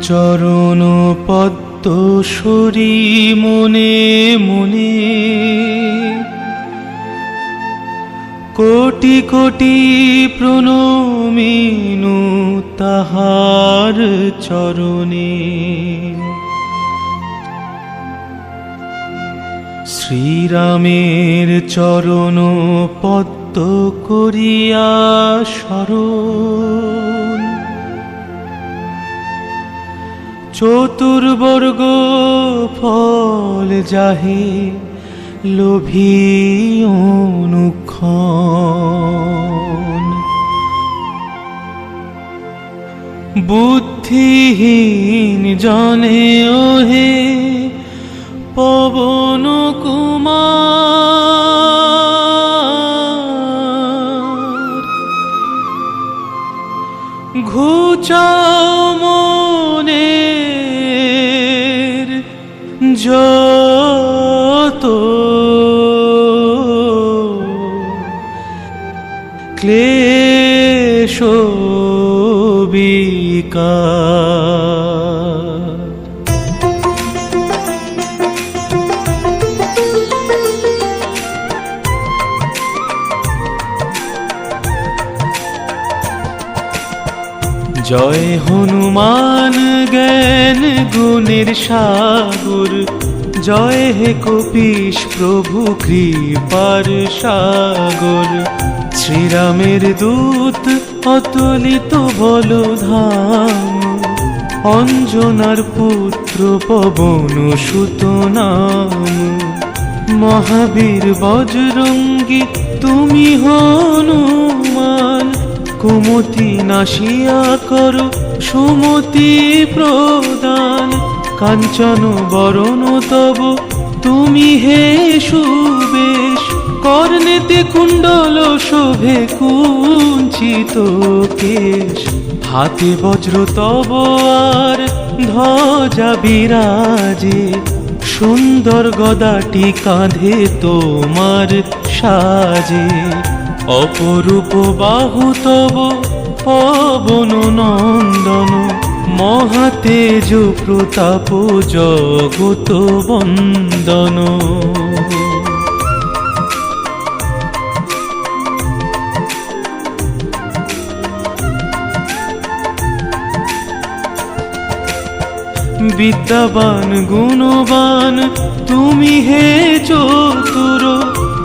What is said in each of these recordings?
চরণ পদ্ম সরি মনে মনে কোটি কোটি প্রণমিনু তাহার চরণে। শ্রীরামের চরণ পদ্ম করিয়া স্মরণ, চতুর্বর্গ ফল যাহে লোভী অনুক্ষণ। বুদ্ধিহীন জনে ওহে পবন কুমার, ঘুচাও মনের যত ক্লেশ বিকার। জয় হনুমান জ্ঞান গুণের সাগর, জয় হে কপীশ প্রভু কৃপার সাগর। শ্রীরামের দূত অতুলিত বলধাম, অঞ্জনার পুত্র পবন সুত নাম। মহাবীর বজরঙ্গী তুমি হনুমান, কুমতি নাশিয়া করো সুমতি প্রদান। কাঞ্চন বরণ তব তুমি হে সুবেশ, কর্ণেতে কুণ্ডল শোভে কুঞ্চিত কেশ। হাতে বজ্র তব আর ধ্বজা বিরাজে, সুন্দর গদাটি কাঁধে তোমার সাজে। অপরূপ বাহু তব পবন নন্দন, মহাতেজ প্রতাপ জগত বন্দন। বিদ্যাবান গুণবান তুমি হে চতুর,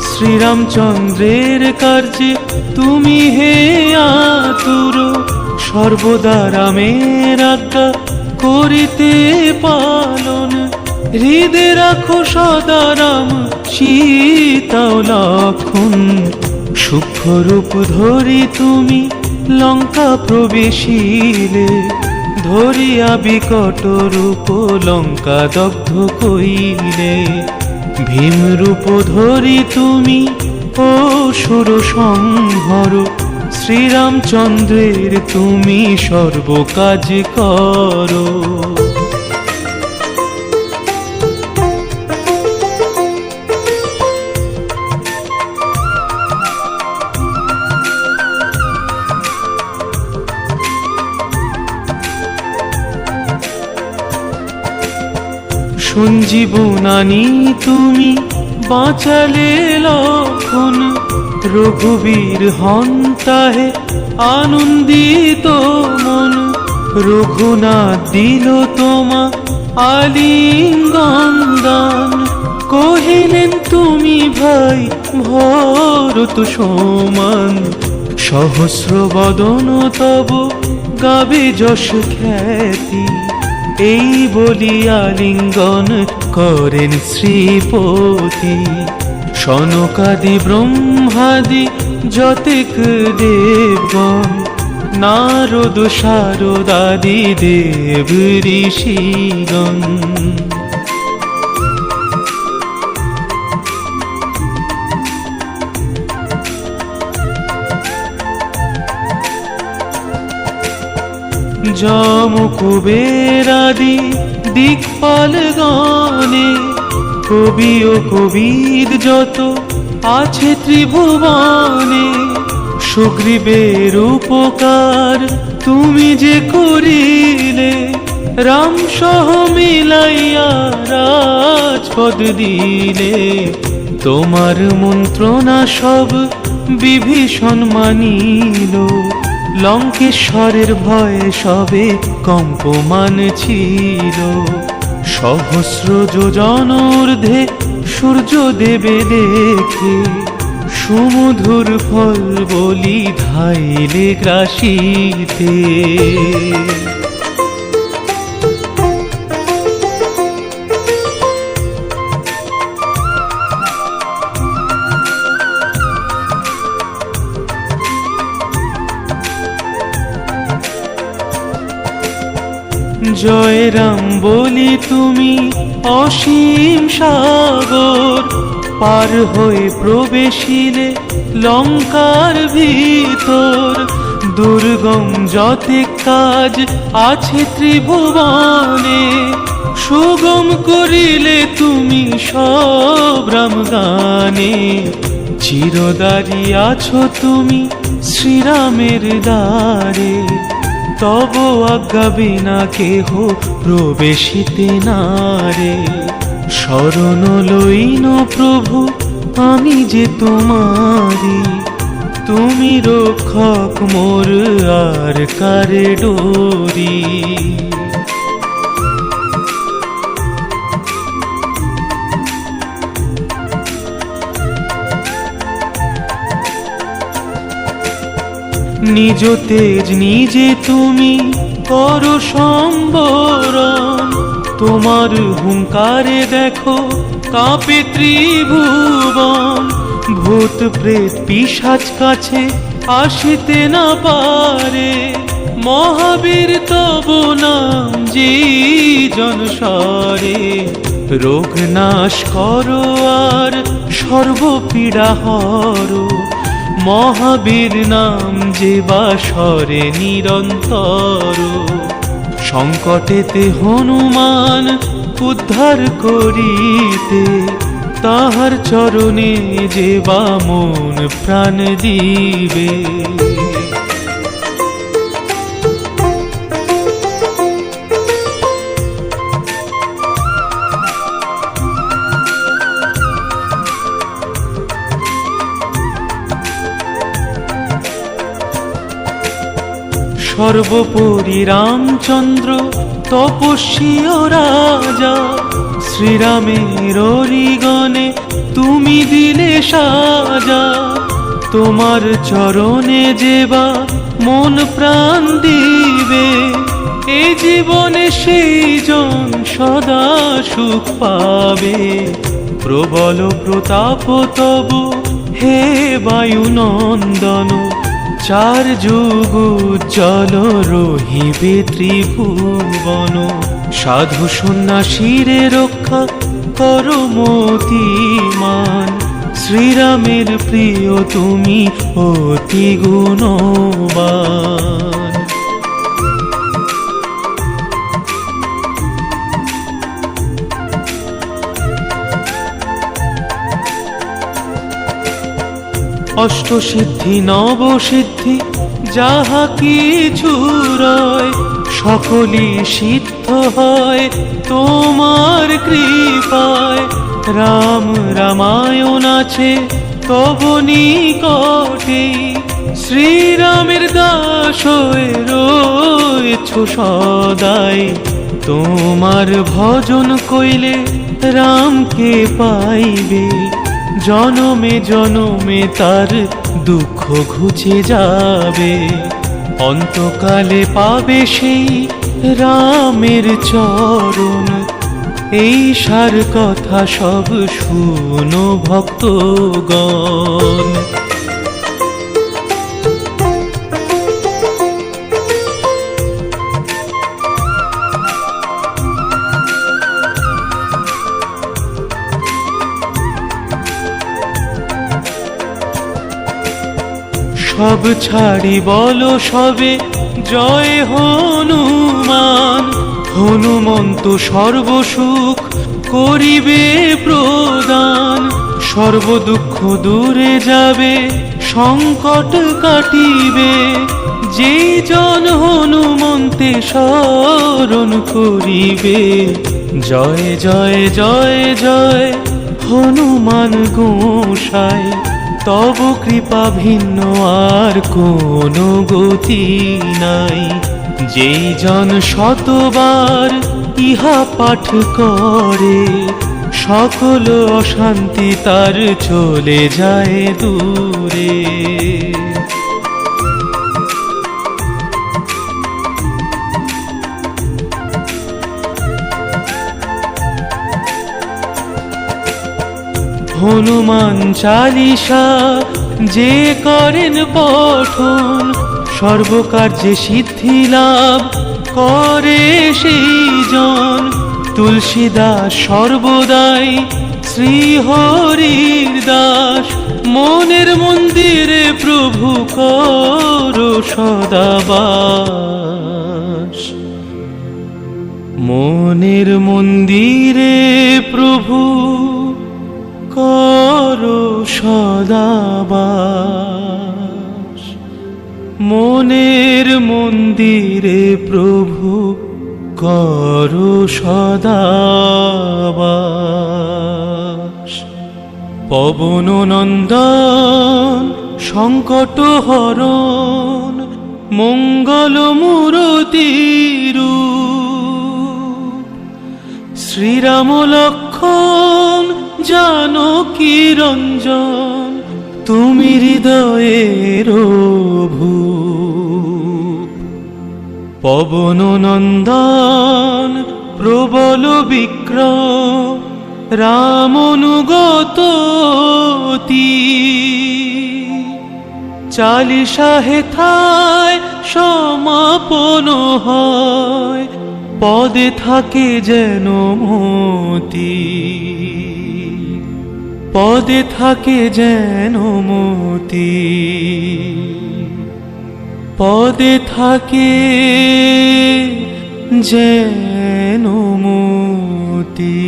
শ্রীরামচন্দ্রের কার্যে তুমি হে আতুর। সর্বদা রামের আজ্ঞা করিতে পালন, হৃদে রাখো সদা রাম সীতা ও লক্ষণ। সূক্ষ্ম রূপ ধরি তুমি লঙ্কা প্রবেশিলে, ধরিয়া বিকট রূপ লঙ্কা দগ্ধ কইলে। ভীম রূপ ধরি তুমি অসুর সংহর, শ্রীরামচন্দ্রের তুমি সর্বকাজ করো। সঞ্জীবনানি তুমি বাঁচালে লক্ষণ, রঘুবীর হন তাহে আনন্দিত মন। রঘুনাথ দিল তোমা আলিঙ্গন দান, কহিলেন তুমি ভাই ভরত সমান। সহস্র বদন তব গাবে যশ খ্যাতি, এই বলিয়া লিঙ্গন করেন শ্রীপতি। সনকাদি ব্রহ্মাদি যতেক দেবগণ, নারদ শারদাদি দেব ঋষিগণ। যম কুবেরাদি দিকপাল গণে, কবি ও কবিদ যত আছে ত্রিভুবনে। সুগ্রীবের উপকার তুমি যে করিলে, রাম সহ মিলাইয়া রাজপদ দিলে, তোমার মন্ত্রণা সব বিভীষণ মানিল। লঙ্কেশ্বরের ভয়ে সবে কম্পমান ছিল, সহস্র যোজন ঊর্ধ্বে সূর্য দেবে দেখে, সুমধুর ফল বলি ধাইলে গ্রাসিতে। জয় রাম বলি তুমি অসীম সাগর, পার হয়ে প্রবেশিলে লঙ্কার ভিতর। দুর্গম যতে কাজ আছে ত্রিভুবনে, সুগম করিলে তুমি সব রাম গানে। চিরদারি আছো তুমি শ্রীরামের দ্বারে, তব আজ্ঞা বিনা কেহ প্রবেশিতে নারে। শরণ লইন প্রভু আমি যে তোমারি, তুমি রক্ষক মোর আর কারে ডোরি। নিজ তেজ নিজে তুমি করো সম্বরণ, তোমার হুঙ্কারে দেখো কাঁপে ত্রিভুবন। ভূত প্রেত পিশাচ কাছে আসিতে না পারে, মহাবীর তব নাম যে জনস্বরে। রোগ নাশ করো আর সর্বপীড়া হরো, মহাবীর নাম যে বাসরে নিরন্তর। সংকটেতে হনুমান উদ্ধার করিতে, তাহার চরণে যে বা মন প্রাণ দিবে। সর্বোপরি রামচন্দ্র তপস্বী ও রাজা, শ্রীরামের হরিগণে তুমি দিলে সাজা। তোমার চরণে যেবা মন প্রাণ দিবে, এ জীবনে সেই জন সদা সুখ পাবে। প্রবল প্রতাপ তব হে বায়ু নন্দন, চার যুগ উজ্জ্বল রহিবে ত্রিভুবন। সাধু সন্ন্যাসীরে রক্ষা করো মতিমান, শ্রীরামের প্রিয় তুমি অতি গুণবান। অষ্টসিদ্ধি নবসিদ্ধি যাহা কিছু রয়, সকলই সিদ্ধ হয় তোমার কৃপায়। রাম রামায়ণ আছে তব নিকটে, শ্রীরামের দাস হয়ে রয়েছ সদাই। তোমার ভজন কইলে রামকে পাইবে, জনমে জনমে তার দুঃখ ঘুচে যাবে। অন্তকালে পাবে সেই রামের চরণ, এই সার কথা সব শুনো ভক্তগণ। সব ছাড়ি বলো সবে জয় হনুমান, হনুমন্ত সর্বসুখ করিবে প্রদান। সর্বদুঃখ দূরে যাবে সংকট কাটিবে, যেই জন হনুমন্ত ভক্তি স্মরণ করিবে। জয় জয় জয় জয় হনুমান গোসাই, তব কৃপা ভিন্ন আর কোনো গতি নাই। যেই জন শতবার ইহা পাঠ করে, সকল অশান্তি তার চলে যায় দূরে। হনুমান চালিসা যে করেন পঠন, সর্বকার্যে সিদ্ধি লাভ করে সেই জন। তুলসীদাস সর্বদাই শ্রীহরির দাস, মনের মন্দিরে প্রভু করো সদাবাস। মনের মন্দিরে প্রভু করো সদাবাস। মনের মন্দিরে প্রভু করো সদাবাস। পবন নন্দন সংকট হরণ, মঙ্গল মূরতি রূপ। শ্রীরাম লক্ষ্মণ জানকী রঞ্জন, তুমি হৃদয়ের ভূপ। পবন নন্দন প্রবল বিক্রম, রাম অনুগত অতি। চালিসা হেথায় সমাপন হয়, পদে থাকে যেন মতি। পদে থাকে যেন মতি, পদে থাকে যেন মতি।